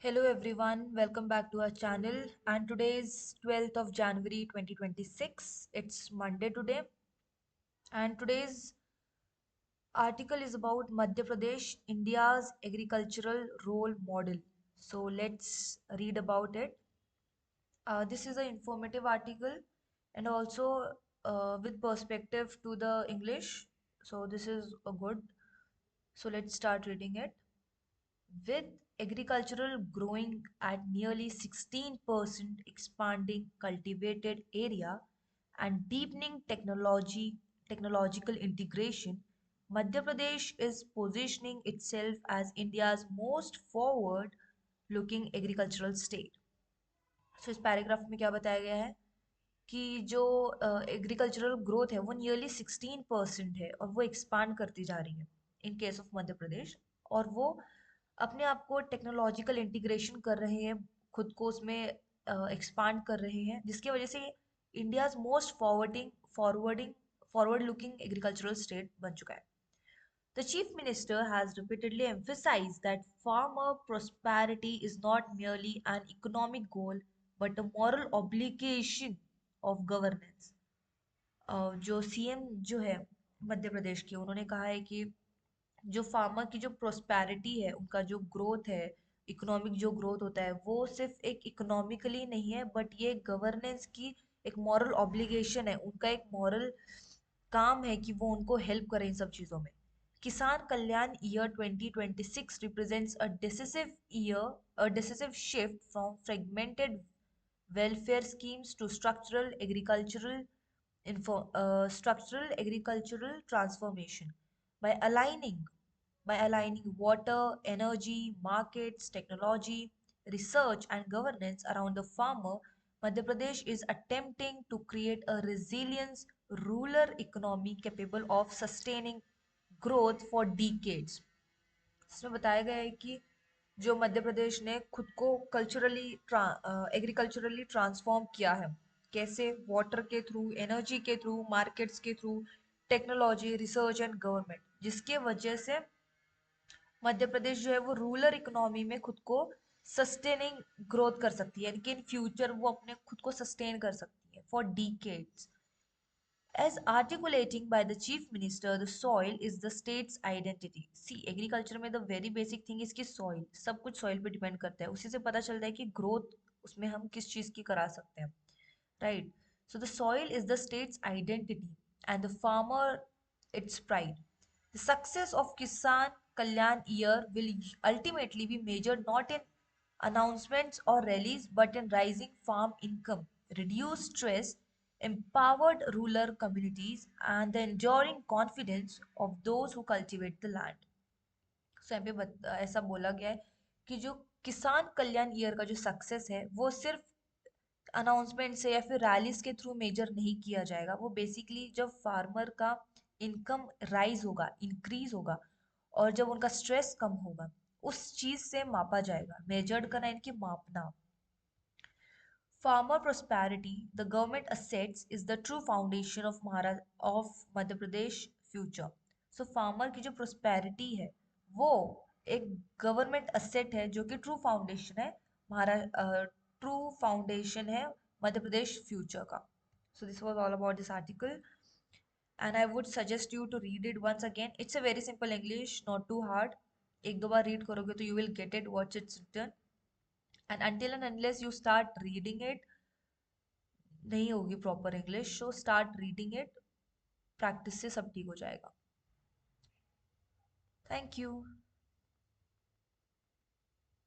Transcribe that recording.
Hello everyone, welcome back to our channel. And today is 12th of January 2026. It's Monday today, and today's article is about Madhya Pradesh, India's agricultural role model. So let's read about it. This is an informative article and also with perspective to the English. So this is a good. So let's start reading it. With agricultural growing at nearly 16%, expanding cultivated area and deepening technological integration, Madhya Pradesh is positioning itself as India's most forward looking agricultural state. So इस paragraph में क्या बताया गया है कि जो agricultural growth है वो नियरली 16% है और वो एक्सपांड करती जा रही है in case of Madhya Pradesh. और वो अपने आप को टेक्नोलॉजिकल इंटीग्रेशन कर रहे हैं, खुद को उसमें एक्सपांड कर रहे हैं, जिसकी वजह से India's most forward looking agricultural state बन चुका है। The Chief Minister has repeatedly emphasized that farmer prosperity is not merely an economic goal but a moral obligation of governance. जो सीएम जो है मध्य प्रदेश के, उन्होंने कहा है कि जो फार्मर की जो प्रोस्पैरिटी है, उनका जो ग्रोथ है, इकोनॉमिक जो ग्रोथ होता है, वो सिर्फ एक इकोनॉमिकली नहीं है बट ये गवर्नेंस की एक मॉरल ऑब्लिगेशन है, उनका एक मॉरल काम है कि वो उनको हेल्प करें इन सब चीज़ों में। किसान कल्याण year 2026 represents a decisive shift from fragmented welfare schemes to structural agricultural transformation by aligning water, energy, markets, technology, research, and governance around the farmer. Madhya Pradesh is attempting to create a resilient rural economy capable of sustaining growth for decades. इसमें बताया गया है कि जो मध्य प्रदेश ने खुद को agriculturally transform किया है, कैसे, वाटर के थ्रू, एनर्जी के थ्रू, मार्केट्स के through, technology, research and government, जिसके वजह से मध्य प्रदेश जो है वो रूरल इकोनॉमी में खुद को सस्टेनिंग ग्रोथ कर सकती है, यानी कि इन फ्यूचर वो अपने खुद को सस्टेन कर सकती है for decades. As articulating by the chief minister, the soil is the state's identity. See, agriculture में the very basic thing is कि soil, सब कुछ soil पे depend करता है, उसी से पता चलता है कि growth उसमें हम किस चीज़ की करा सकते हैं, right? So the soil is the state's identity and the farmer its pride. The success of Kisan Kalyan year will ultimately be measured not in announcements or rallies but in rising farm income, reduced stress, empowered rural communities, and the enduring confidence of those who cultivate the land. सो यहाँ पे ऐसा बोला गया है कि जो किसान कल्याण year का जो सक्सेस है वो सिर्फ अनाउंसमेंट से या फिर रैलीज के थ्रू मेजर नहीं किया जाएगा। वो बेसिकली जब फार्मर का इनकम राइज होगा, इंक्रीज होगा, और जब उनका स्ट्रेस कम होगा, उस चीज से मापा जाएगा। मेजर्ड करना इनकी मापना। Farmer prosperity, the government assets, is the true foundation of Madhya Pradesh future. So farmer की जो prosperity है वो एक गवर्नमेंट असेट है जो कि ट्रू फाउंडेशन है, ट्रू फाउंडेशन है मध्य प्रदेश फ्यूचर का। So this was all about this article and I would suggest you to read it once again. It's a very simple English, not too hard. एक दो बार read करोगे तो you will get it what it's written, and until and unless you start reading it नहीं होगी proper English. So start reading it, practice से सब ठीक हो जाएगा। Thank you.